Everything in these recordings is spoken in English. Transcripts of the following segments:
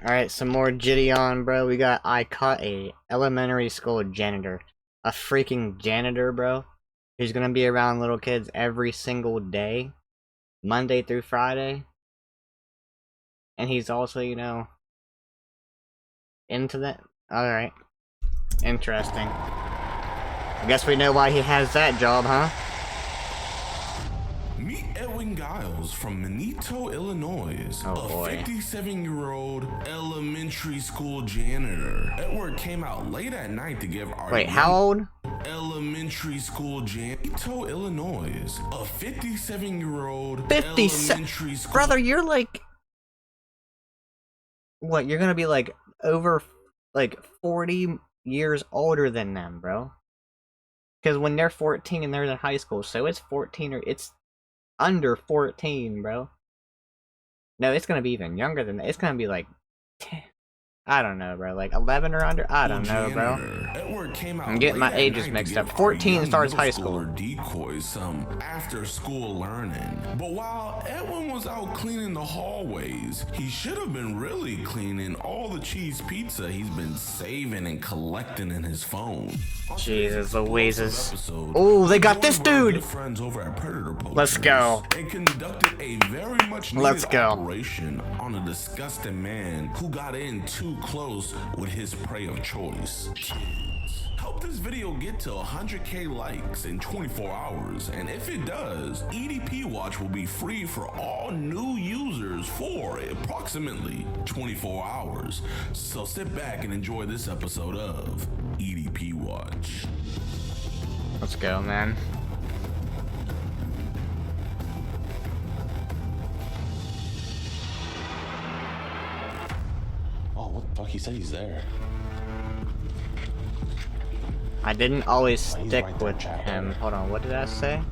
Alright, some more Jidion, bro. I caught a elementary school janitor. A freaking janitor, bro. He's gonna be around little kids every single day. Monday through Friday. And he's also, you know, into that. Alright. Interesting. I guess we know why he has that job, huh? Meet Edwin Giles from Manito, Illinois, Oh, a boy. 57-year-old elementary school janitor. Edward came out late at night to give our Wait, how old? elementary school Manito, Illinois, a 57-year-old 57. elementary school. Brother, you're like. What, you're gonna be like over, like 40 years older than them, bro. Because when they're 14 and they're in high school, so it's 14 or it's under 14, bro. No, it's gonna be even younger than that. It's gonna be like 10. I don't know, bro. Like 11 or under? I don't know, bro. I'm getting my ages mixed up. 14 starts high school. Decoys some after-school learning. But while Edwin was out cleaning the hallways, he should have been really cleaning all the cheese pizza he's been saving and collecting in his phone. Jesus Louises. Oh, they got this dude! Let's go. And conducted a very much needed operation on a disgusting man who got in too close with his prey of choice. Help this video get to 100k likes in 24 hours, and if it does, EDP Watch will be free for all new users for approximately 24 hours. So sit back and enjoy this episode of EDP Watch. Let's go, man. Oh, what the fuck? He said he's there. I didn't always He's stick right there, with chat. him. Hold on, what did I say?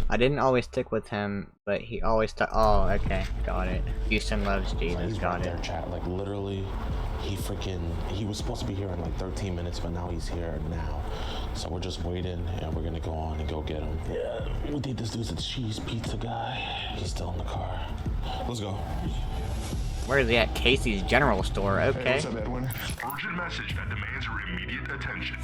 I didn't always stick with him, but he always oh, okay, got it. Houston loves Jesus, He's got right it. there, chat. Like, literally, he was supposed to be here in like 13 minutes, but now he's here now. So we're just waiting, and we're gonna go on and go get him. Yeah, we think this dude's a cheese pizza guy. He's still in the car. Let's go. Where is he at? Casey's General Store, Hey, okay. what's up, Edwin? Urgent message that demands your immediate attention.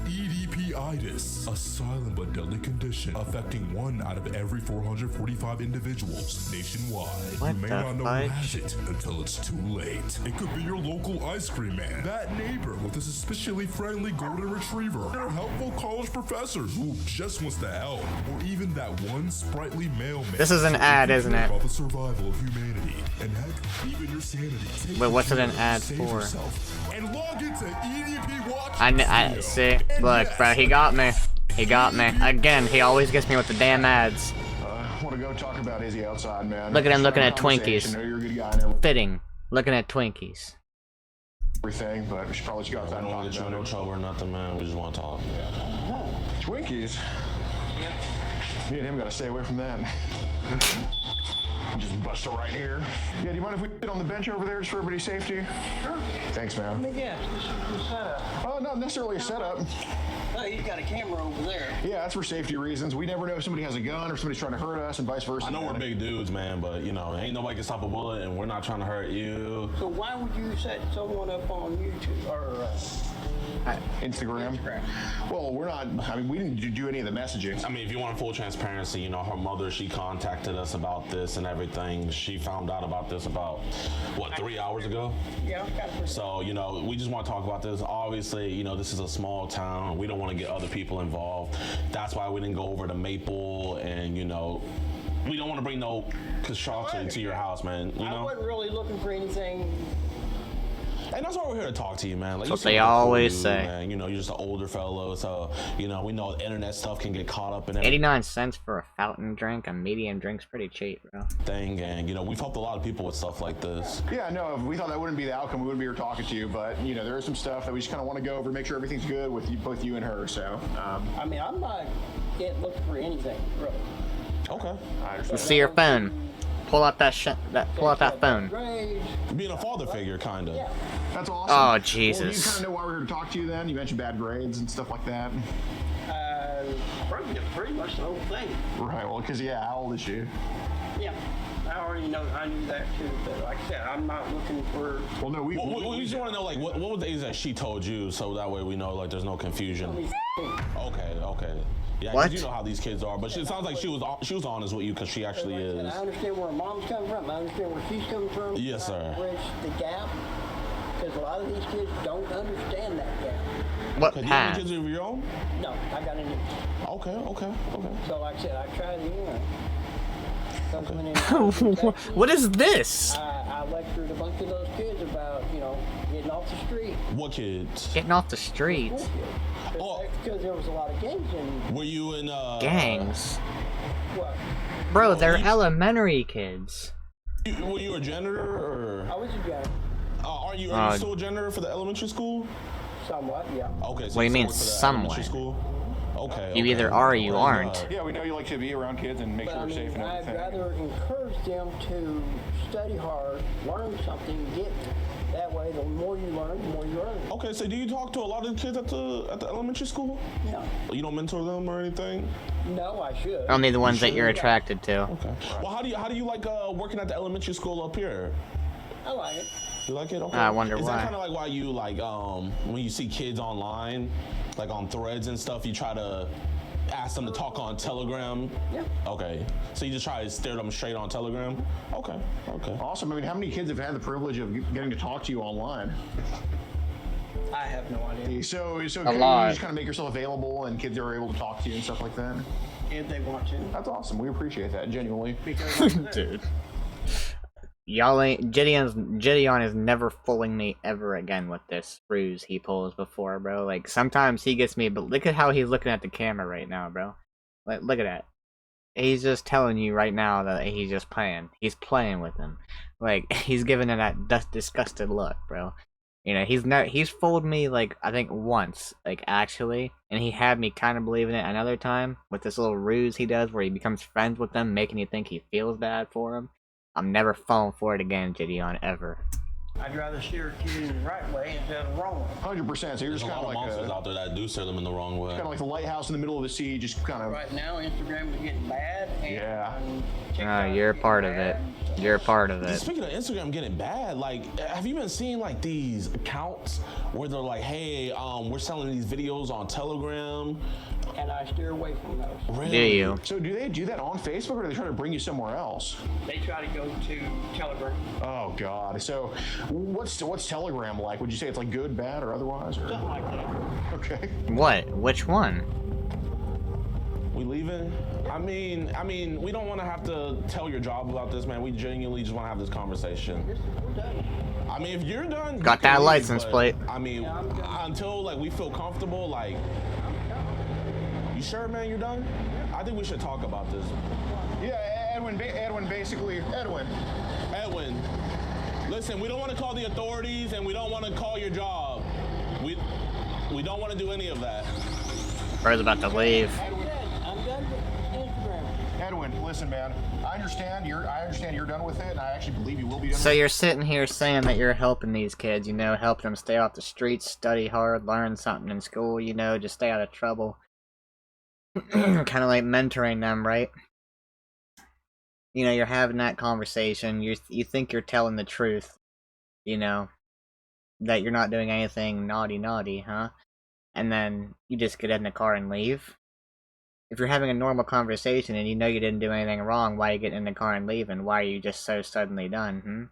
EDP-itis, a silent but deadly condition affecting 1 out of every 445 individuals nationwide. What You may the not know fuck? who has it until it's too late. It could be your local ice cream man, that neighbor with a suspiciously friendly golden retriever, your helpful college professor who just wants to help, or even that one sprightly mailman. This is an So if ad, you isn't care it? about the survival of humanity, and heck, even your sanity. Take But what's it an control, ad save for? yourself, and log into EDP Watch. I see. Look, bro, he got me. He got me. Again, he always gets me with the damn ads. Want to go talk about Izzy outside, man. Look at him looking at Conversation. Twinkies. I know you're a good guy and Fitting. Looking at Twinkies. everything, but we should probably let you go I outside don't and want to talk get you in no about trouble or nothing, man. We just want to talk. it. Twinkies? Me and him gotta stay away from that. Just bust it right here. Yeah, do you mind if we sit on the bench over there just for everybody's safety? Sure. Thanks, man. Yeah, just set up. Oh, not necessarily a setup. Oh, you got a camera over there. Yeah, that's for safety reasons. We never know if somebody has a gun or somebody's trying to hurt us and vice versa. I know we're big dudes, man, but you know, ain't nobody can stop a bullet, and we're not trying to hurt you. So why would you set someone up on YouTube or Instagram. Well, we're not, I mean, we didn't do any of the messaging. I mean, if you want full transparency, you know, her mother, she contacted us about this and everything. She found out about this about, what, 3 hours ago? Yeah, got it. So, you know, we just want to talk about this. Obviously, you know, this is a small town. We don't want to get other people involved. That's why we didn't go over to Maple and, you know, we don't want to bring no construction to your house, man, you I know? wasn't really looking for anything. And that's why we're here to talk to you, man. Like, That's you what seem they like a cool always dude, say. Man. You know, you're just an older fellow, so, you know, we know internet stuff can get caught up in everything. 89 cents for a fountain drink. A medium drink's pretty cheap, bro. And, you know, we've helped a lot of people with stuff like this. Yeah, no, we thought that wouldn't be the outcome. We wouldn't be here talking to you, but, you know, there is some stuff that we just kind of want to go over, make sure everything's good with you, both you and her, so. I mean, I'm not yet looking for anything, really. Okay. I understand. Let's see your phone. Pull out that pull out that phone. Grades. Being a father figure, kind of. Yeah. That's awesome. Oh, Well, Jesus. you kind of know why we're here to talk to you then? You mentioned bad grades and stuff like that. Pretty much the whole thing. Right, well, because, yeah, how old is she? Yeah. I already know, I knew that too, but like I said, I'm not looking for. Well, no, we just want to know, like, what was the age that she told you, so that way we know, like, there's no confusion. Okay. Yeah, What? you know how these kids are, but it sounds like she was honest with you because she actually is. I understand where her mom's coming from. I understand where she's coming from. Yes, sir. Bridge the gap, because a lot of these kids don't understand that gap. What Do you have path? any kids of your own? No, I got into. Okay. So like I said, I tried it. What is this? I lectured a bunch of those kids about, getting off the street. What kids? Getting off the streets. Oh. Because there was a lot of gangs in. Were you in Gangs. What? Bro, they're elementary kids. Were you a janitor or? I was a janitor. Are you still a janitor for the elementary school? Somewhat, yeah. Okay. So What do you mean, work for the somewhat? elementary school? Okay. You either are or you aren't. Yeah, we know you like to be around kids and make But sure I they're safe mean, and I'd everything. rather encourage them to study hard, learn something, get that way. The more you learn, the more you earn. Okay, so do you talk to a lot of the kids at the elementary school? No, You don't mentor them or anything? no, I should. Only the ones that you're attracted to. Okay. Well, how do you like working at the elementary school up here? I like it. You like it? Okay. I wonder Is why. that kind of like why you like when you see kids online, like on threads and stuff, you try to ask them to talk on Telegram? Yeah. Okay. So you just try to stare them straight on Telegram? Okay. Awesome. I mean, how many kids have had the privilege of getting to talk to you online? I have no idea. So you lot. just kind of make yourself available, and kids are able to talk to you and stuff like that. If they want to. That's awesome. We appreciate that, genuinely. Because like I said, Dude. Y'all ain't Jidion is never fooling me ever again with this ruse he pulls before, bro. Like sometimes he gets me, but look at how he's looking at the camera right now, bro. Like look at that. He's just telling you right now that he's just playing. He's playing with him. Like he's giving him that disgusted look, bro. He's fooled me like I think once, like actually, and he had me kind of believing it another time with this little ruse he does where he becomes friends with them, making you think he feels bad for him. I'm never falling for it again, Jidion, ever. I'd rather steer a kid in the right way instead of the wrong way. 100%. So you're There's just a kind lot of of like monsters out there that do steer them in the wrong way. kind of like the lighthouse in the middle of the sea, just kind of. Right now, Instagram is getting bad. And Yeah. TikTok You're a is part getting of it. bad. You're a part of it. Speaking of Instagram getting bad, like, have you been seeing like these accounts where they're like, hey, we're selling these videos on Telegram? And I steer away from those. Really? Do you? So do they do that on Facebook, or do they try to bring you somewhere else? They try to go to Telegram. Oh God. So what's Telegram like? Would you say it's like good, bad, or otherwise? Or? Something like that. Okay. What? Which one? We leaving? I mean, we don't want to have to tell your job about this, man. We genuinely just want to have this conversation. We're done. I mean, if you're done, you Got can that leave, license but, plate. I mean, until like we feel comfortable, like, you sure, man? You're done? I think we should talk about this. Yeah, Edwin, basically, Edwin, listen, we don't want to call the authorities, and we don't want to call your job. We don't want to do any of that. Bro's about to leave. I'm done with Instagram. Edwin, listen, man. I understand you're done with it, and I actually believe you will be done. So you're sitting here saying that you're helping these kids, helping them stay off the streets, study hard, learn something in school, just stay out of trouble. Kind of like mentoring them, right? You're having that conversation. You think you're telling the truth, that you're not doing anything naughty, huh? And then you just get in the car and leave. If you're having a normal conversation and you know you didn't do anything wrong, why are you getting in the car and leaving? Why are you just so suddenly done,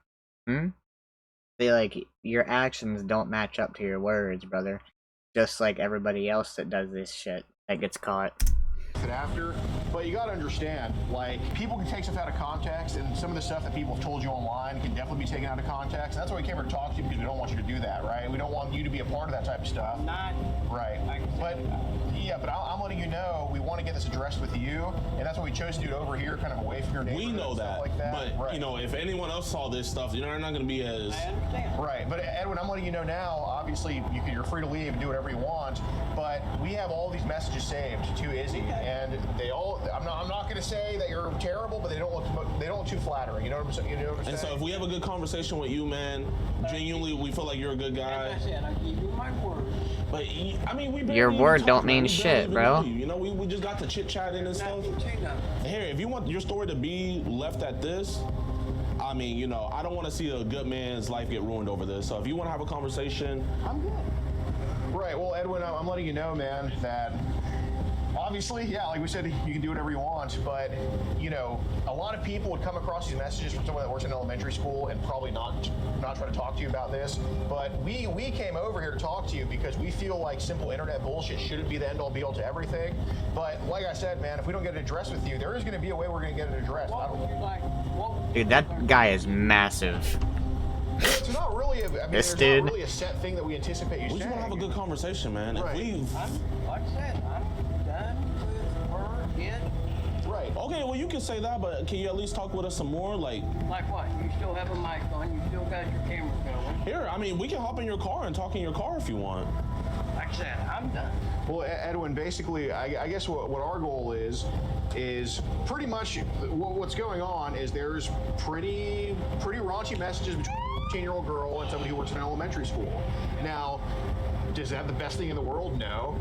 See, like, your actions don't match up to your words, brother. Just like everybody else that does this shit that gets caught. it after, but you gotta understand, like, people can take stuff out of context, and some of the stuff that people have told you online can definitely be taken out of context. And that's why we came here to talk to you, because we don't want you to do that, right? We don't want you to be a part of that type of stuff. Not Right. But yeah, but I'm letting you know we want to get this addressed with you, and that's why we chose to do it over here, kind of away from your neighborhood. We know and stuff that, like that. but Right. you know, if anyone else saw this stuff, they're not going to be as. I understand. Right, but Edwin, I'm letting you know now. Obviously, you're free to leave and do whatever you want. But we have all these messages saved to Izzy, and they all. I'm not going to say that you're terrible, but they don't look too flattering. You know what I'm saying? And so, if we have a good conversation with you, man, genuinely, we feel like you're a good guy. As I said, I give you my word. But I mean, we barely Your even word talked, don't man. mean We barely shit, even bro. know you. You know, we just got to chit chatting and stuff. Nothing to nothing. Here, if you want your story to be left at this, mean, you know, I don't want to see a good man's life get ruined over this. So if you want to have a conversation, I'm good. Right. Well, Edwin, I'm letting you know, man, that obviously, yeah, like we said, you can do whatever you want, but, you know, a lot of people would come across these messages from someone that works in elementary school and probably not try to talk to you about this. But we came over here to talk to you because we feel like simple internet bullshit shouldn't be the end all be all to everything. But like I said, man, if we don't get it addressed with you, there is going to be a way we're going to get it addressed. Dude, that guy is massive. It's not really This there's dude. not really a set thing that we anticipate you we just saying. want to have a good conversation, man. Right. If we, Like I said, I'm done with her, it. Right. okay, well, you can say that, but can you at least talk with us some more? Like Like what? You still have a mic on, you still got your camera going. here, I mean, we can hop in your car and talk in your car if you want. Like I said, I'm done. Well, Edwin, basically, I guess what our goal is pretty much what's going on is there's pretty raunchy messages between a 15-year-old girl and somebody who works in elementary school. Now, is that the best thing in the world? No.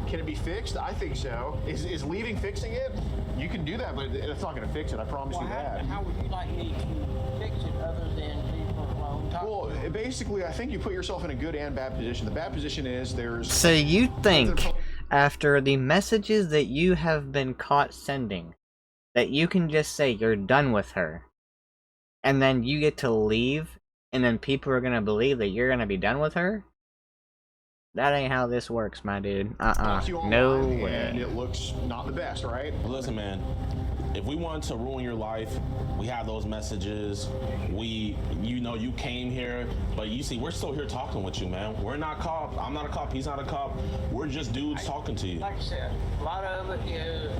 Can it be fixed? I think so. Is leaving fixing it? You can do that, but it's not going to fix it. I promise you that. How would you like me to fix it other than leave her alone? Well, basically, I think you put yourself in a good and bad position. The bad position is there's... So you think, after the messages that you have been caught sending, that you can just say you're done with her, and then you get to leave, and then people are gonna believe that you're gonna be done with her? That ain't how this works, my dude. No way. And it looks not the best, right? Listen, man, if we wanted to ruin your life, we have those messages. You know, you came here, but you see, we're still here talking with you, man. We're not cop. I'm not a cop. He's not a cop. We're just dudes talking to you. Like I said, a lot of it is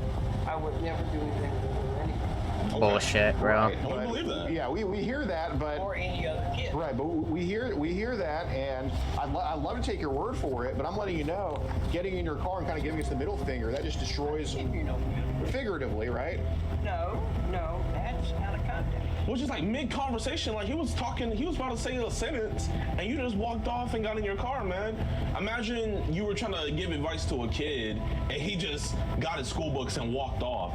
I would never do anything with her anyway. Bullshit, bro. Right, I but- believe that. Yeah, we hear that, but... Or any other kid. Right, but we hear that, and I'd love to take your word for it, but I'm letting you know, getting in your car and kind of giving us the middle finger, that just destroys, You know, figuratively, right? no, that's out of context. Which is like mid-conversation, like he was about to say a sentence, and you just walked off and got in your car, man. Imagine you were trying to give advice to a kid, and he just got his school books and walked off.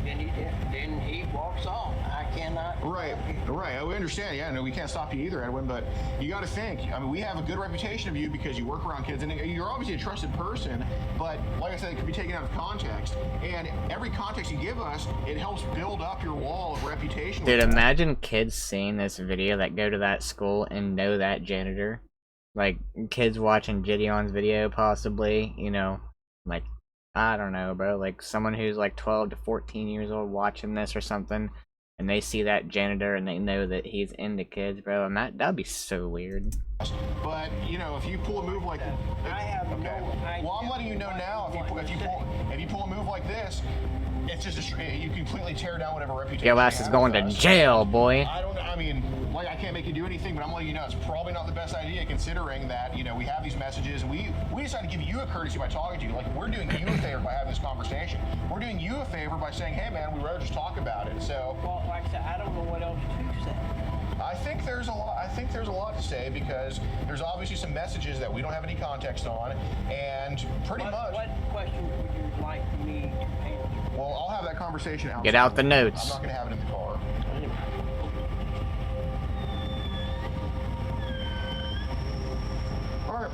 Then he walks off. I cannot. Right. We understand. Yeah, no, we can't stop you either, Edwin. But you got to think. I mean, we have a good reputation of you because you work around kids, and you're obviously a trusted person. But like I said, it could be taken out of context. And every context you give us, it helps build up your wall of reputation. Dude, imagine kids seeing this video that go to that school and know that janitor. Like, kids watching Jidion's video, possibly, you know, like, I don't know, bro, like, someone who's, like, 12 to 14 years old watching this or something, and they see that janitor and they know that he's into kids, bro, and that'd be so weird. But, you know, if you pull a move like... I have no idea. Well, I'm letting you know now, if you pull a move like this, it's just you completely tear down whatever reputation. Your ass is going to jail, boy. I mean, like, I can't make you do anything, but I'm letting you know it's probably not the best idea considering that, you know, we have these messages and we decided to give you a courtesy by talking to you. Like, we're doing you a favor by having this conversation. We're doing you a favor by saying, hey, man, we'd rather just talk about it. So, Well, like I said, I don't know what else to say. I think there's a lot to say because there's obviously some messages that we don't have any context on, and pretty much. What question would you like me to answer? Well, I'll have that conversation outside. Get out the notes. I'm not going to have it in the car. All right.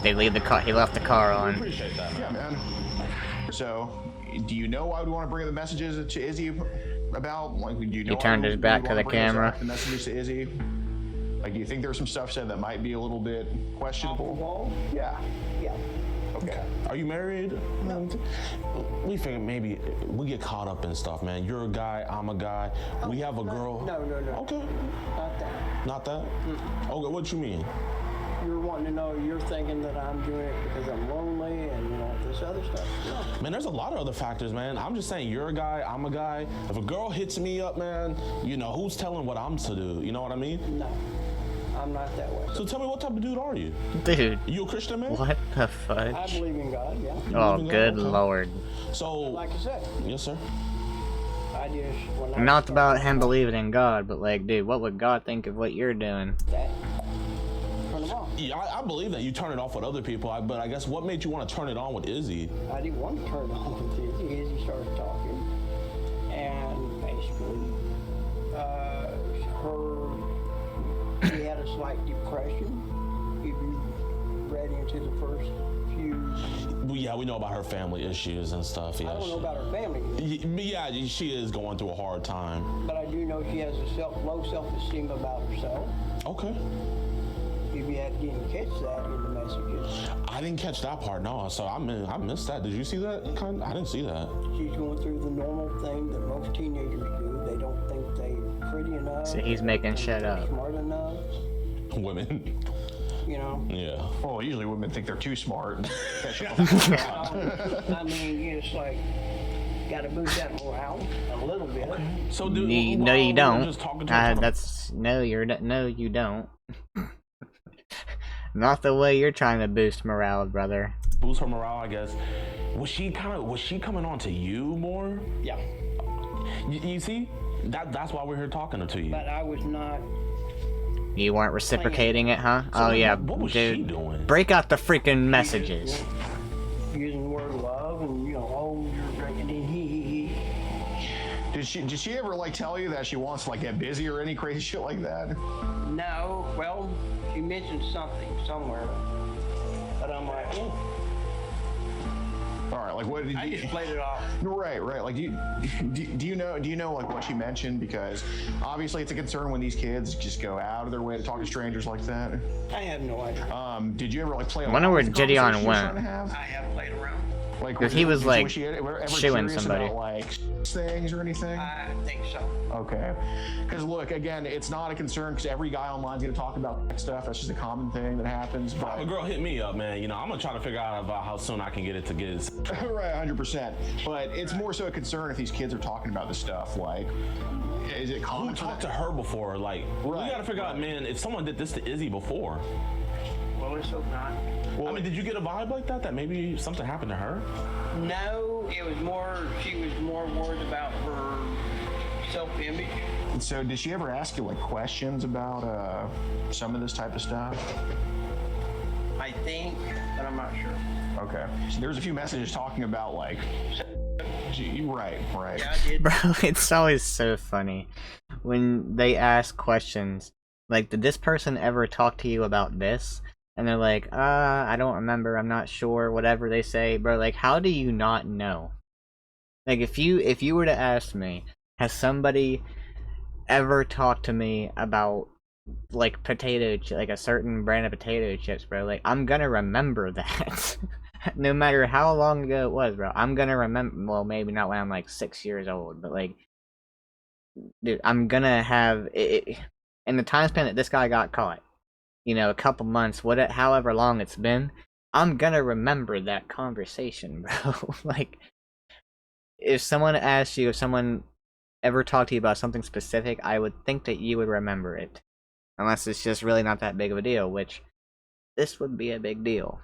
They leave the car. He left the car on. Appreciate that, man. Yeah, man. So, do you know why we want to bring the messages to Izzy about? Like, do you know? He turned his back to the camera. The messages to Izzy. Like, do you think there's some stuff said that might be a little bit questionable? Wall? Yeah. Yeah. Okay. Are you married? No. We figure maybe we get caught up in stuff, man. You're a guy, I'm a guy. We have a girl. No. Okay. Not that. Not that? Okay, what you mean? You're wanting to know, you're thinking that I'm doing it because I'm lonely and, you know, this other stuff. No. Man, there's a lot of other factors, man. I'm just saying, you're a guy, I'm a guy. If a girl hits me up, man, you know, who's telling what I'm to do? You know what I mean? No. I'm not that way. So tell me, what type of dude are you? Dude, You a Christian, man? what the I fudge? believe in God, yeah. Oh, believe in good God? Okay. lord. So, Like I said, yes, sir. I just, when I Not started about him believing in God, but like, dude, what would God think of what you're doing? that, turn them on. Yeah, I believe that you turn it off with other people, but I guess what made you want to turn it on with Izzy? I didn't want to turn it on with Izzy. Izzy started talking. And like depression. If you read into the first few. Well, yeah, we know about her family issues and stuff. Yeah, I don't know about her family, Yeah, she is going through a hard time. but I do know she has a low self-esteem about herself. Okay. If you didn't catch that in the messages. I didn't catch that part, no. So I missed that. Did you see that? I didn't see that. She's going through the normal thing that most teenagers do. They don't think they're pretty enough. So he's making shit up. Smart enough. Women. You know. Yeah. Well, usually women think they're too smart. I mean, it's like, got to boost that morale a little bit. So No, you don't. Just talking to her, No, you don't. Not the way you're trying to boost morale, brother. boost her morale, I guess. Was she coming on to you more? Yeah. You see, that's why we're here talking to you. But I was not. You weren't reciprocating it, huh? So oh yeah, what was dude. she doing? Break out the freaking messages. Using the word love and, oh, you're great. And then he. Did she ever like tell you that she wants to like get busy or any crazy shit like that? No, well, she mentioned something somewhere. But I'm like, oh. All right, like what did you? I just played it off. Right. Like, do you know like what she mentioned? Because obviously it's a concern when these kids just go out of their way to talk to strangers like that. I have no idea. Did you ever like play? I wonder where along with the Jidion conversation you were went. trying to have? I have played around. Like, 'Cause he was, like, she ever shooing curious somebody. about, like things or anything? I think so. Okay. Because look, again, it's not a concern because every guy online's gonna talk about that stuff. That's just a common thing that happens. But A girl hit me up, man. You know, I'm gonna try to figure out about how soon I can get it to get it. right, 100%. But it's more so a concern if these kids are talking about this stuff. Like, is it Who common? talked to her before? Like, we Right, gotta figure out, man, if someone did this to Izzy before. Well, let's hope not. I mean, did you get a vibe like that? That maybe something happened to her? No, it was more, she was more worried about her self-image. So did she ever ask you like questions about some of this type of stuff? I think, but I'm not sure. Okay. So there's a few messages talking about like. Right. Yeah, I did. Bro, it's always so funny when they ask questions like, did this person ever talk to you about this? And they're like, I don't remember, I'm not sure, whatever they say. Bro, like, how do you not know? Like, if you were to ask me, has somebody ever talked to me about, like, like a certain brand of potato chips, bro, like, I'm gonna remember that. No matter how long ago it was, bro, I'm gonna remember. Well, maybe not when I'm like 6 years old, but like, dude, I'm gonna have it in the time span that this guy got caught. You know, a couple months, however long it's been, I'm gonna remember that conversation, bro. Like, if someone asked you, if someone ever talked to you about something specific, I would think that you would remember it, unless it's just really not that big of a deal. Which this would be a big deal.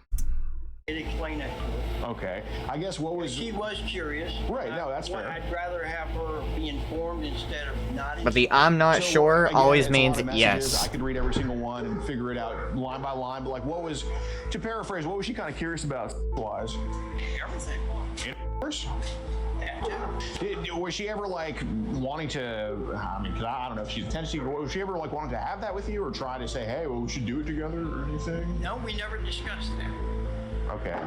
Did explain that to her. Okay. I guess what was. She was curious. Right, no, that's fair. I'd rather have her be informed instead of not. But the "I'm not sure" again, always it's a means lot of messages. yes. I could read every single one and figure it out line by line. But like, what was, to paraphrase, what was she kind of curious about wise? Everything. Of course. That too. Was she ever like wanting to? I mean, 'cause I don't know if she's attention seeker. Was she ever like wanting to have that with you, or try to say, hey, well, we should do it together, or anything? No, we never discussed that. Okay.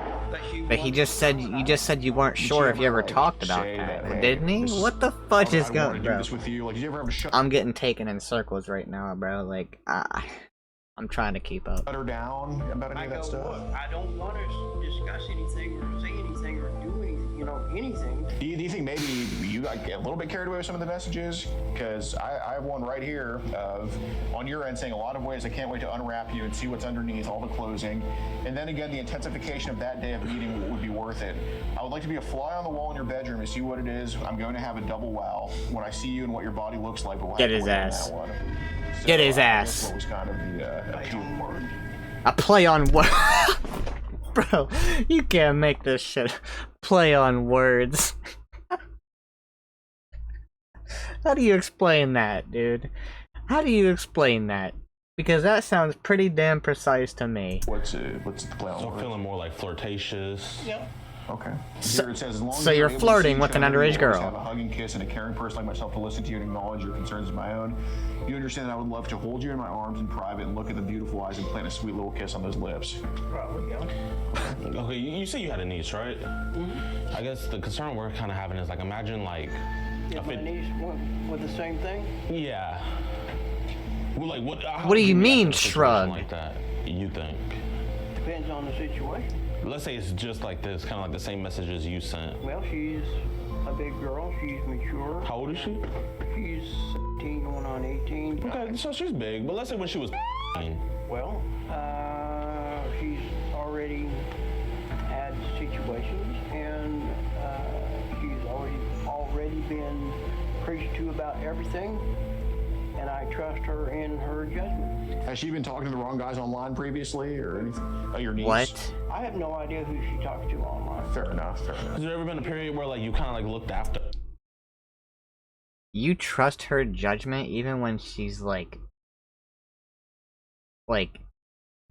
But he just said you weren't sure if you ever talked about that, hey, didn't he? What the fudge is I going, want to do bro? this with you. Like, did you ever have to shut I'm getting taken in circles right now, bro. Like, I'm trying to keep up. her down about any I of go, that stuff? look, I don't want to discuss anything or say anything or do anything. Do you think maybe you got a little bit carried away with some of the messages? Because I have one right here of, on your end, saying a lot of ways I can't wait to unwrap you and see what's underneath all the closing. And then again, the intensification of that day of meeting would be worth it. I would like to be a fly on the wall in your bedroom to see what it is. I'm going to have a double wow when I see you and what your body looks like. But we'll Get have to his wait on ass. that one. So, Get his I ass. guess what was kind of the appeal word. A play on word. Bro, you can't make this shit play on words. How do you explain that, dude? How do you explain that? Because that sounds pretty damn precise to me. What's the play on So word? feeling more like flirtatious. Yep. Okay. So- Here it says, as long as so you're able to see flirting each with an other, underage you always girl. have a hug and kiss and a caring person like myself to listen to you and acknowledge your concerns as my own. You understand that I would love to hold you in my arms in private and look at the beautiful eyes and plant a sweet little kiss on those lips. Probably, yeah. Okay, you say you had a niece, right? I guess the concern we're kind of having is like, imagine like, If my niece went with the same thing, yeah. Well, like what? How What do would you react mean, in a situation shrug? like that? You think? depends on the situation. Let's say it's just like this, kind of like the same messages you sent. Well, she's a big girl. She's mature. How old is she? She's 17 going on 18. Okay, so she's big, but let's say when she was Well, she's already had situations, and she's already been preached to about everything, and I trust her in her judgment. Has she been talking to the wrong guys online previously or anything? Your niece? What? I have no idea who she talks to online. Fair enough, fair enough. Has there ever been a period where like you kind of like looked after? You trust her judgment even when she's like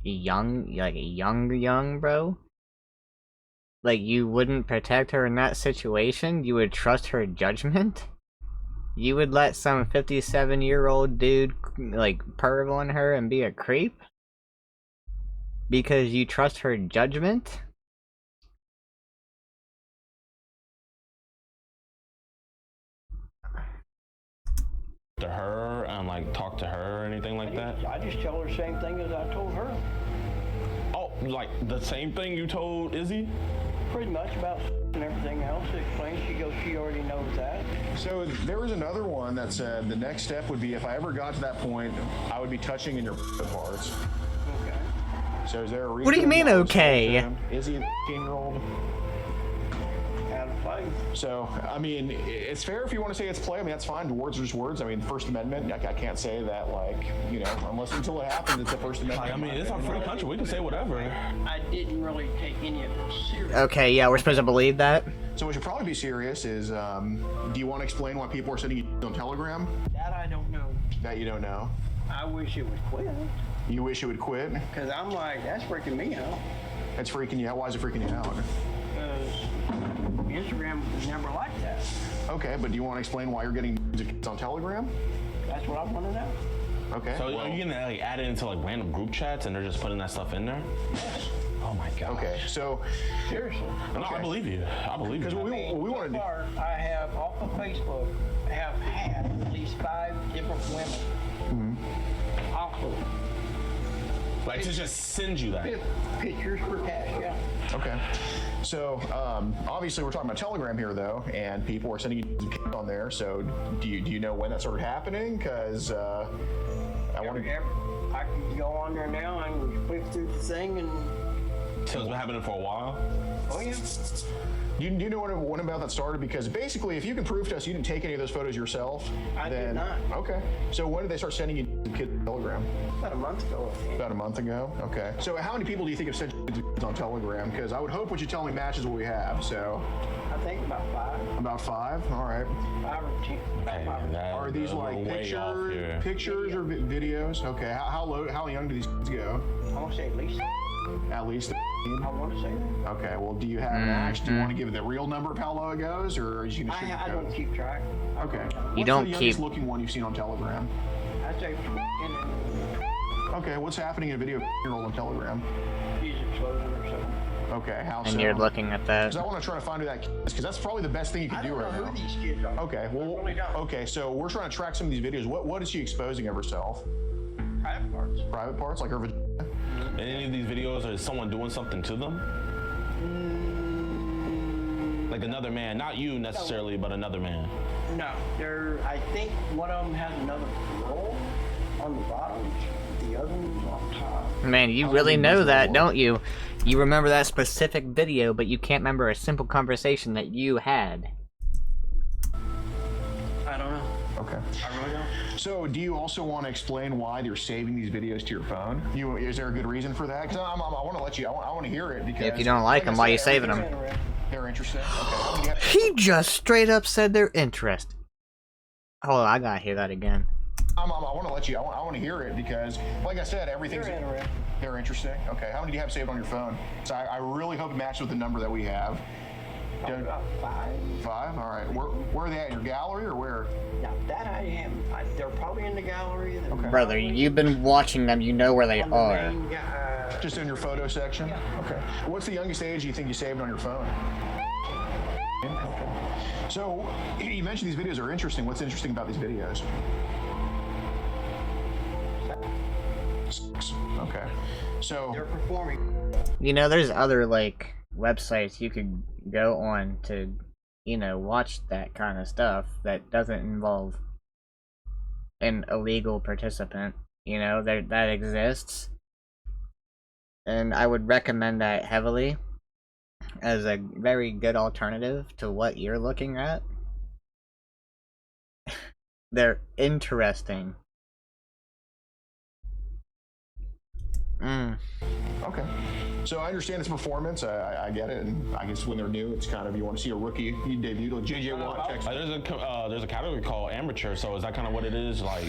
young, bro? Like, you wouldn't protect her in that situation? You would trust her judgment? You would let some 57-year-old dude, like, perv on her and be a creep? Because you trust her judgment? To her and like talk to her or anything like that? I just tell her the same thing as I told her. Oh, like the same thing you told Izzy? Pretty much about and everything else. Explain. She goes, she already knows that. So there was another one that said the next step would be if I ever got to that point, I would be touching in your parts. Okay. So is there a reason? What do you mean, why I was okay? told to him? Is he a 15-year-old? Out of play. So, I mean, it's fair if you want to say it's play. I mean, that's fine. Words are just words. I mean, First Amendment, I can't say that, like, you know, unless until it happens, it's the First Amendment. Like, I mean, it's our free country. We can say whatever. I didn't really take any of it seriously. Okay, yeah, we're supposed to believe that? So what should probably be serious is, do you want to explain why people are sending you on Telegram? That I don't know. That you don't know? I wish it would quit. You wish it would quit? Because I'm like, that's freaking me out. It's freaking you out. Why is it freaking you out? Because Instagram was never like that. Okay, but do you want to explain why you're getting kids on Telegram? That's what I want to know. Okay. So well, are you gonna like add it into like random group chats and they're just putting that stuff in there? Oh my god. okay, so Seriously. No, I believe you. I believe you. because what we want to do. Far, I have off of Facebook, have had at least 5 different women. Off of Like to just send you that. pictures for cash, yeah. Okay. So obviously we're talking about Telegram here though, and people are sending you kids on there. So do you know when that started happening? Because I want to. I can go on there now and flip through the thing and, So it's been happening for a while. oh yeah. Do you know when about that started? Because basically, if you can prove to us you didn't take any of those photos yourself, I did then not. okay. So when did they start sending you kids on Telegram? About a month ago, I think. About a month ago. Okay. So how many people do you think have sent you kids on Telegram? Because I would hope what you tell me matches what we have. So I think about 5. about 5. All right. 5 or 10. About Hey, 5. that- Are these like way off here. pictures or videos? Okay. How young do these kids go? I want to say at least. At least. I want to say that. Okay. Well, do you have an action? Do you want to give the real number of how low it goes, or are you going to shoot I don't keep track. Okay. What's don't the youngest keep- looking one you've seen on Telegram? I say, Okay. What's happening in a video of a 10-year-old on Telegram? she's exploding or something. Okay. How so? And you're looking at that. Because I want to try to find who that kid is, because that's probably the best thing you can I do don't know right who now. these kids are. Okay, well, I really don't. okay, so we're trying to track some of these videos. What is she exposing of herself? Private parts. Private parts, like her vagina? In any of these videos, is someone doing something to them? Like another man, not you necessarily, but another man. No, I think one of them has another girl on the bottom. The other one's on top. Man, you really know that, don't you? You remember that specific video, but you can't remember a simple conversation that you had. I don't know. Okay. I really don't. So, do you also want to explain why they're saving these videos to your phone? Is there a good reason for that? Because I want to let you. I want to hear it because If you don't like them, why are you saving them? They're interesting. Okay. He just straight up said they're interested. Hold on, I gotta hear that again. I want to let you. I want to hear it because, like I said, everything's. They're interesting. They're interesting. Okay. How many do you have saved on your phone? So I really hope it matches with the number that we have. Probably about 5. 5? All right. Where are they at? In your gallery or where? Now that I haven't. They're probably in the gallery. Okay. Brother, you've been watching them. You know where they on the are. main Just in your photo section? Yeah. Okay. What's the youngest age you think you saved on your phone? Okay. So, you mentioned these videos are interesting. What's interesting about these videos? 6. Okay. So, They're performing. You know, there's other, like, websites you could go on to, you know, watch that kind of stuff that doesn't involve an illegal participant. You know, that exists. And I would recommend that heavily as a very good alternative to what you're looking at. They're interesting. okay. So I understand its performance. I get it, and I guess when they're new, it's kind of, you want to see a rookie debut. JJ Watt, Texas. There's a category called amateur. So is that kind of what it is? Like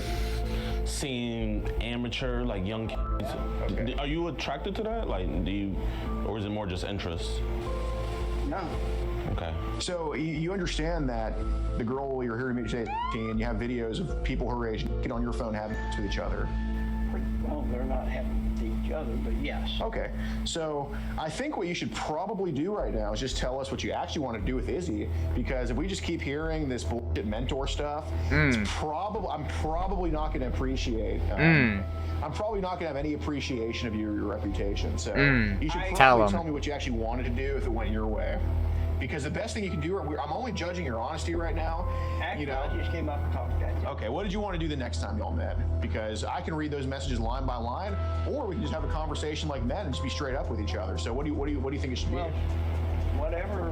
seeing amateur, like young kids. Okay. Are you attracted to that? Like, or is it more just interest? No. Okay. So you understand that the girl you're hearing me say is 18, you have videos of people her age get on your phone having sex with each other. Well, they're not having with each other, but yes. Okay, so I think what you should probably do right now is just tell us what you actually want to do with Izzy, because if we just keep hearing this bullshit mentor stuff, I'm probably not going to appreciate. I'm probably not going to have any appreciation of your reputation. So you should probably tell me what you actually wanted to do if it went your way. Because the best thing you can do, I'm only judging your honesty right now. Actually, I just came up and talked to you. Okay, what did you want to do the next time y'all met? Because I can read those messages line by line, or we can just have a conversation like men and just be straight up with each other. So what do you think it should be? Well, whatever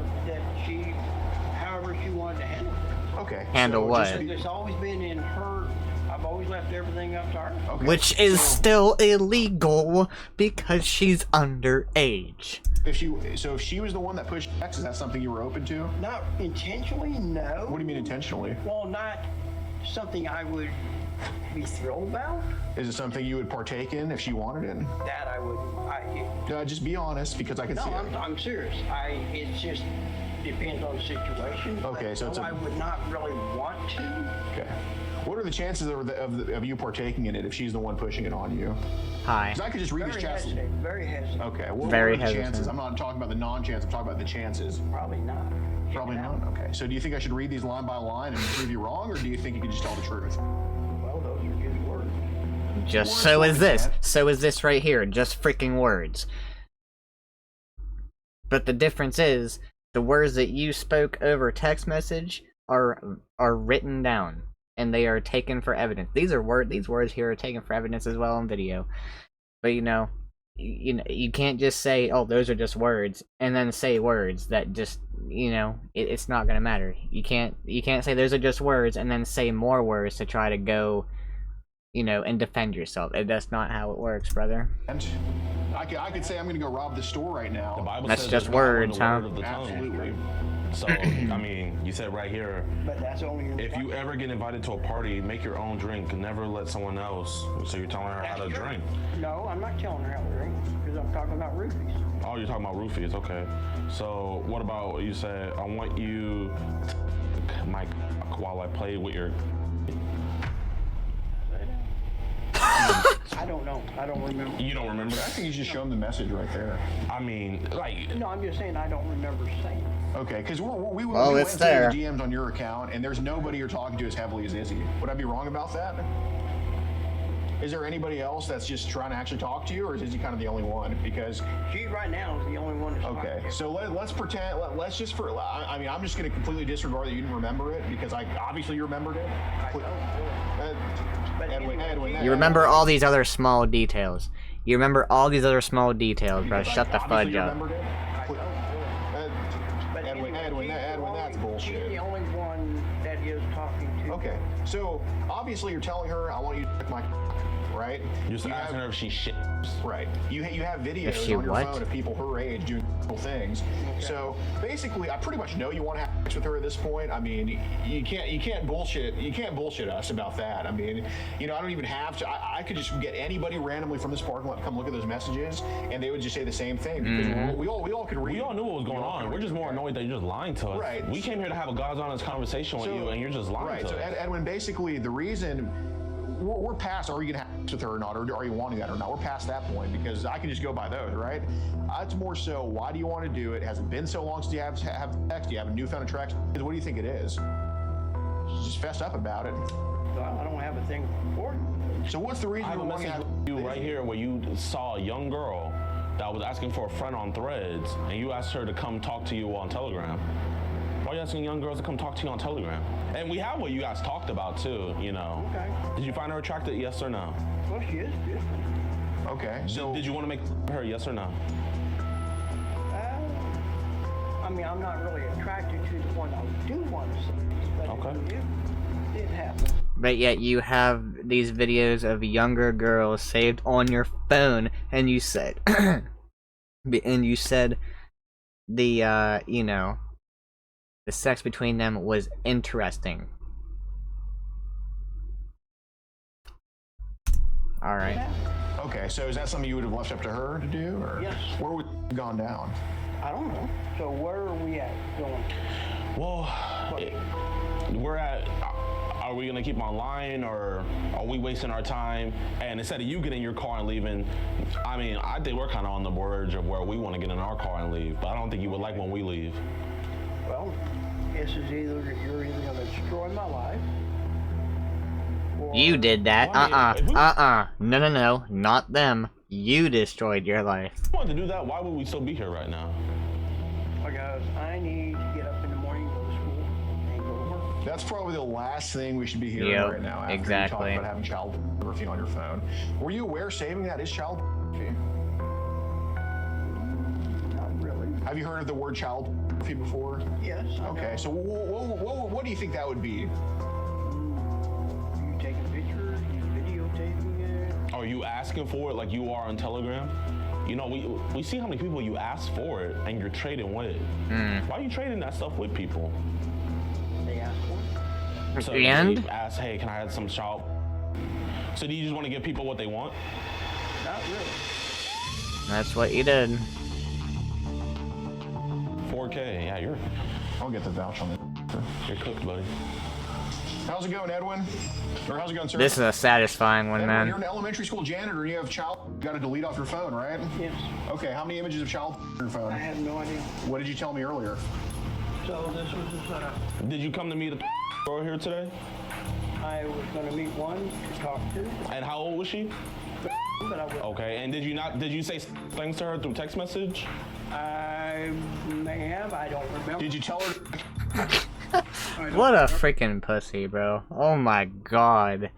however she wanted to handle it. Okay. Handle what? It's always been in her. I've always left everything up to her. Okay. Which is still illegal because she's underage. If she was the one that pushed X, is that something you were open to? Not intentionally, no. What do you mean intentionally? Well, not something I would be thrilled about. Is it something you would partake in if she wanted it? That I would. Just be honest, because I can see it. No, I'm serious. It just depends on the situation. Okay, so I would not really want to. Okay. What are the chances of you partaking in it if she's the one pushing it on you? Hi. Because I could just read these chats. Very hesitant. Okay. What Very are the hesitant. chances? I'm not talking about the non-chance. I'm talking about the chances. Probably not. Probably not. Okay. So do you think I should read these line by line and prove you wrong, or do you think you can just tell the truth? Well, those are just words. Just so is this. So is this right here. Just freaking words. But the difference is, the words that you spoke over text message are written down, and they are taken for evidence. These words here are taken for evidence as well on video. But you can't just say, oh, those are just words, and then say words that just, it's not gonna matter. You can't say those are just words and then say more words to try to go, and defend yourself. That's not how it works, brother. And I could say I'm going to go rob the store right now. The Bible That's says just there's power in words, the huh? word of the tongue. Absolutely. So, I mean, you said right here, But that's only in if you ever get invited to a party, make your own drink. Never let someone else. So you're telling her how to drink. No, I'm not telling her how to drink because I'm talking about roofies. Oh, you're talking about roofies. Okay. So what about you said, I want you to my cock while I play with your... I don't know. I don't remember. You don't remember I that? think you should show them the message right there. I mean, like... No, I'm just saying I don't remember saying it. Okay, because we it's went through there. the DMs on your account, and there's nobody you're talking to as heavily as Izzy. Would I be wrong about that? Is there anybody else that's just trying to actually talk to you, or is Izzy kind of the only one? Because She right now is the only one that's okay, talking. so let's pretend. Let's just I mean, I'm just going to completely disregard that you didn't remember it because obviously you remembered it. I don't really. But Edwin, You remember all these other small details. You remember all these other small details, bro. Shut the obviously fudge you up. remembered it. I don't really. But Edwin, anyway, that's She's bullshit. the only one that is talking to. Okay, so obviously you're telling her, I want you to suck my right? You're just asking her if she shit. Right. You have videos If she on your what? phone of people her age doing cool things. Okay. So basically, I pretty much know you want to have sex sex with her at this point, I mean, you can't bullshit us about that. I mean, you know, I don't even have to. I could just get anybody randomly from this parking lot to come look at those messages, and they would just say the same thing because we all could read. We all knew what was going on. We're just more annoyed that you're just lying to us. Right. We came here to have a God's honest conversation with you, and you're just lying to us. Right. So Edwin, basically, the reason. We're past, are you going to have sex with her or not, or are you wanting that or not? We're past that point because I can just go by those, right? It's more so, why do you want to do it? Has it been so long since you have sex? Do you have a newfound attraction? What do you think it is? Just fess up about it. I don't have a thing for it. So what's the reason I have a message with you right here where you saw a young girl that was asking for a friend on Threads, and you asked her to come talk to you on Telegram. Why are you asking young girls to come talk to you on Telegram? And we have what you guys talked about too, you know. Okay. Did you find her attractive, yes or no? Well, she is beautiful. Okay. So did you want to make her, yes or no? I mean, I'm not really attracted to the one I do want to see. But okay. It happens. But yet you have these videos of younger girls saved on your phone, and you said, the you know, the sex between them was interesting. All right. Okay, so is that something you would have left up to her to do, or yes. Where would it have gone down? I don't know. So where are we at going? Well, we're at. Are we gonna keep online, or are we wasting our time? And instead of you getting your car and leaving, I mean, I think we're kind of on the verge of where we want to get in our car and leave. But I don't think you would like when we leave. Well, this is you're either gonna destroy my life. You did that. No, not them. You destroyed your life. If we wanted to do that, why would we still be here right now? Because I need to get up in the morning, go to school, and go to work. That's probably the last thing we should be hearing right now. After exactly. you talk about having child pornography on your phone. Were you aware saving that is child pornography? Not really. Have you heard of the word child pornography before? Yes. Okay, so what do you think that would be? You taking pictures, you videotaping it. Are you asking for it like you are on Telegram? You know, we see how many people you ask for it and you're trading with. Why are you trading that stuff with people? They ask for it. So and? You ask, hey, can I have some child? So do you just want to give people what they want? Not really. That's what you did. 4K, yeah, I'll get the vouch on it. you're cooked, buddy. How's it going, Edwin? Or how's it going, sir? This is a satisfying one, Edwin, man. you're an elementary school janitor and you have child. You got to delete off your phone, right? Yes. Okay, how many images of child on your phone? I have no idea. What did you tell me earlier? So this was a setup. Did you come to meet a girl here today? I was going to meet one to talk to, And how old was she? but I would. Okay, and did you say things to her through text message? I may have. I don't remember. Did you tell her? What a freaking pussy, bro. Oh my god.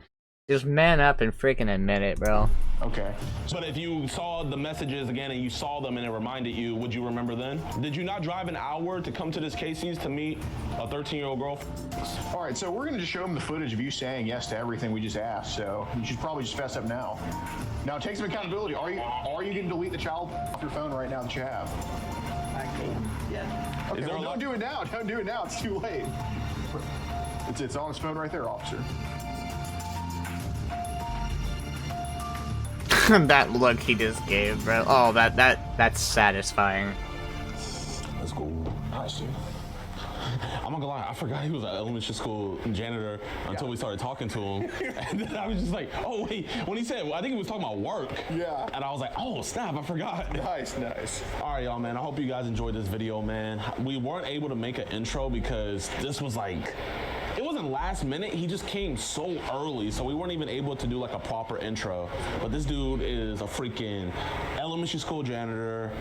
Just man up and freaking admit it, bro. Okay. But if you saw the messages again and you saw them and it reminded you, would you remember then? Did you not drive an hour to come to this Casey's to meet a 13-year-old girl? All right, so we're going to just show them the footage of you saying yes to everything we just asked. So you should probably just fess up now. Now take some accountability. Are you going to delete the child off your phone right now that you have? I can. Yes. Okay, well, don't do it now. Don't do it now. It's too late. It's on his phone right there, officer. That look he just gave, bro. Oh, that's satisfying. Let's go. I see. I'm not gonna lie, I forgot he was an elementary school janitor until we started talking to him. And then I was just like, oh wait, when he said, I think he was talking about work. Yeah. And I was like, oh snap, I forgot. Nice, nice. All right, y'all, man, I hope you guys enjoyed this video, man. We weren't able to make an intro because this was like, it wasn't last minute, he just came so early, so we weren't even able to do like a proper intro. But this dude is a freaking elementary school janitor,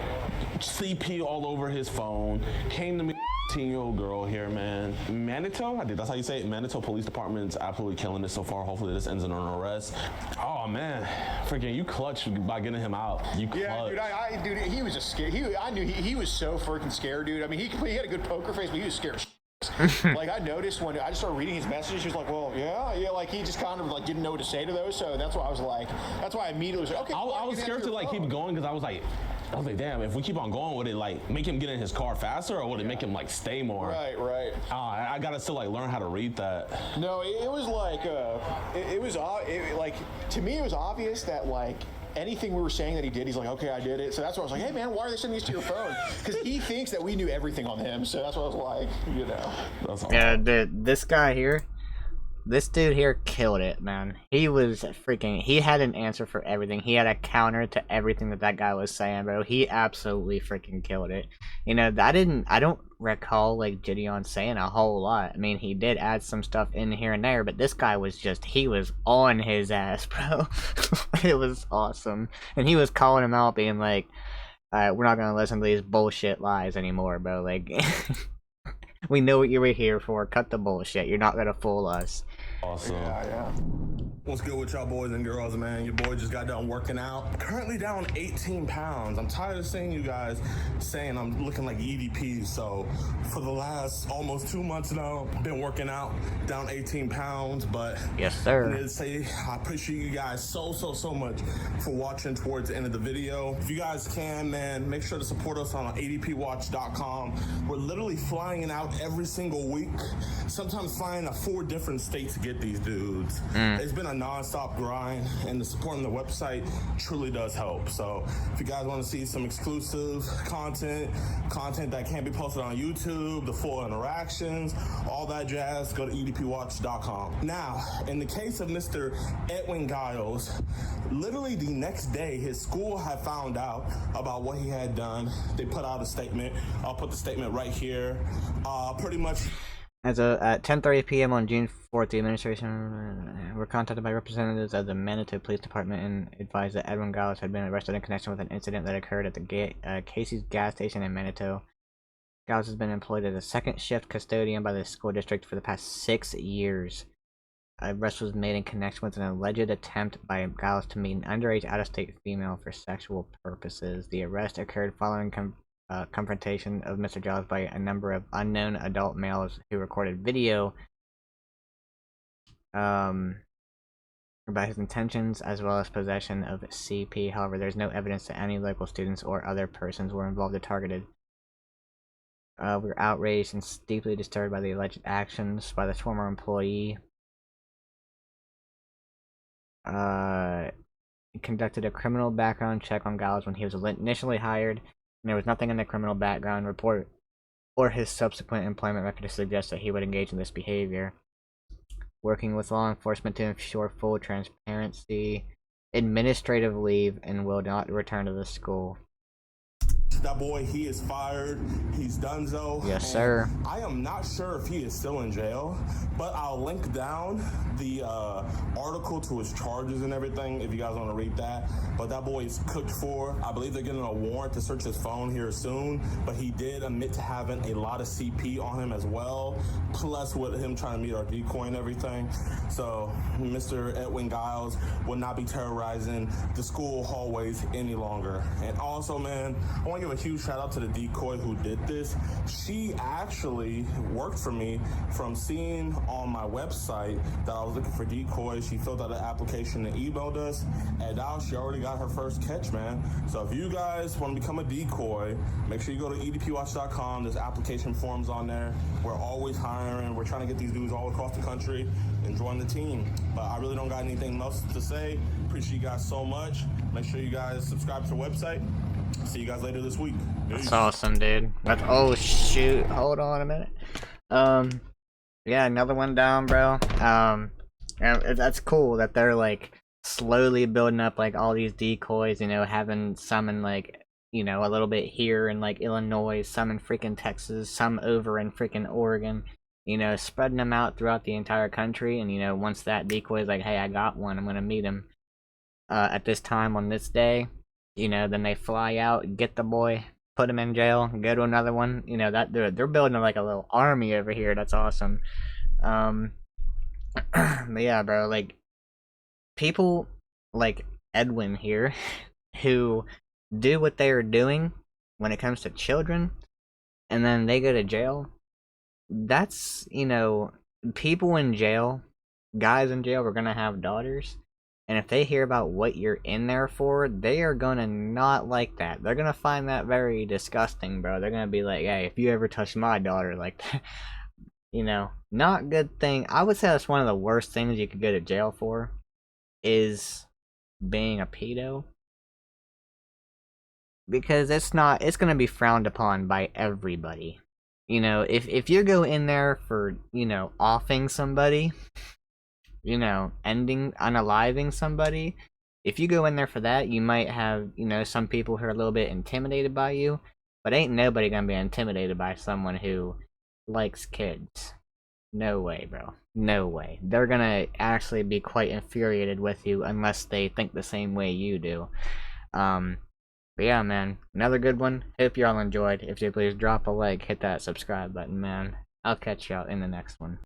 CP all over his phone, came to me. 18-year-old girl here, man. Manitou? I think that's how you say it. Manitou Police Department's absolutely killing this so far. Hopefully this ends in an arrest. Oh man, freaking you clutched by getting him out. You clutched. Yeah, dude, he was just scared. I knew he was so freaking scared, dude. I mean, he had a good poker face, but he was scared. Like I noticed when I just started reading his messages, he was like, "Well, yeah," like he just kind of like didn't know what to say to those. So that's why I was like, that's why I immediately was like, "Okay." I was scared to like keep going because I was like, I was like, damn, if we keep on going, would it like make him get in his car faster, or would it make him like stay more? Right. I gotta still like learn how to read that. No, it was like like to me it was obvious that like anything we were saying that he did, he's like, okay, I did it. So that's why I was like, hey man, why are they sending these to your phone? Because he thinks that we knew everything on him. So that's what I was like, you know. That's all. Yeah, this guy here, this dude here killed it, man. He was freaking. He had an answer for everything. He had a counter to everything that guy was saying, bro. He absolutely freaking killed it. You know, I don't recall like Jidion saying a whole lot. I mean, he did add some stuff in here and there, but this guy was he was on his ass, bro. It was awesome, and he was calling him out, being like, "All right, we're not gonna listen to these bullshit lies anymore, bro. Like." We know what you were here for. Cut the bullshit. You're not gonna fool us. Awesome. Yeah. What's good with y'all boys and girls, man? Your boy just got done working out. Currently down 18 pounds. I'm tired of seeing you guys saying I'm looking like EDP. So for the last almost 2 months now, been working out, down 18 pounds. But yes, sir. I need to say I appreciate you guys so much for watching towards the end of the video. If you guys can, man, make sure to support us on adpwatch.com. We're literally flying out every single week, sometimes flying to 4 different states to get these dudes. It's been a non-stop grind, and the support on the website truly does help. So if you guys want to see some exclusive content that can't be posted on YouTube, the full interactions, all that jazz, go to edpwatch.com. Now, in the case of Mr. Edwin Giles, literally the next day his school had found out about what he had done. They put out a statement. I'll put the statement right here. Pretty much at 10:30 p.m. on June 4th, the administration were contacted by representatives of the Manitou Police Department and advised that Edwin Giles had been arrested in connection with an incident that occurred at the Casey's gas station in Manitou. Giles has been employed as a second shift custodian by the school district for the past 6 years. Arrest was made in connection with an alleged attempt by Giles to meet an underage out-of-state female for sexual purposes. The arrest occurred following confrontation of Mr. Giles by a number of unknown adult males who recorded video about his intentions as well as possession of CP. However, there's no evidence that any local students or other persons were involved or targeted. We're outraged and deeply disturbed by the alleged actions by this former employee. Conducted a criminal background check on Giles when he was initially hired. There was nothing in the criminal background report or his subsequent employment record to suggest that he would engage in this behavior. Working with law enforcement to ensure full transparency, administrative leave, and will not return to the school. that boy, he is fired. He's donezo. Yes, sir. I am not sure if he is still in jail, but I'll link down the article to his charges and everything if you guys want to read that. But that boy is cooked for. I believe they're getting a warrant to search his phone here soon, but he did admit to having a lot of CP on him as well, plus with him trying to meet our decoy and everything. So Mr. Edwin Giles will not be terrorizing the school hallways any longer. And also, man, I want to give a huge shout out to the decoy who did this. She actually worked for me from seeing on my website that I was looking for decoys. She filled out an application and emailed us, and now she already got her first catch, man. So if you guys want to become a decoy, make sure you go to edpwatch.com. There's application forms on there. We're always hiring. We're trying to get these dudes all across the country and join the team. But I really don't got anything else to say. Appreciate you guys so much. Make sure you guys subscribe to the website. See you guys later this week. Peace. That's awesome, dude. That's, oh shoot, hold on a minute. Yeah, another one down, bro. And that's cool that they're like slowly building up like all these decoys, you know, having some in like, you know, a little bit here in like Illinois, some in freaking Texas, some over in freaking Oregon, you know, spreading them out throughout the entire country. And you know, once that decoy is like, hey, I got one, I'm gonna meet him at this time on this day, you know, then they fly out, get the boy, put him in jail, go to another one. You know, that they're building like a little army over here. That's awesome. But yeah, bro, like people like Edwin here who do what they are doing when it comes to children and then they go to jail. That's, you know, people in jail, guys in jail are gonna have daughters. And if they hear about what you're in there for, they are gonna not like that. They're gonna find that very disgusting, bro. They're gonna be like, hey, if you ever touch my daughter like that, you know, not good thing. I would say that's one of the worst things you could go to jail for, is being a pedo. Because it's gonna be frowned upon by everybody. You know, if you go in there for, you know, offing somebody, you know, unaliving somebody, if you go in there for that, you might have, you know, some people who are a little bit intimidated by you, but ain't nobody gonna be intimidated by someone who likes kids. No way, bro. No way. They're gonna actually be quite infuriated with you unless they think the same way you do. But yeah, man, another good one. Hope y'all enjoyed. If you please drop a like, hit that subscribe button, man. I'll catch y'all in the next one.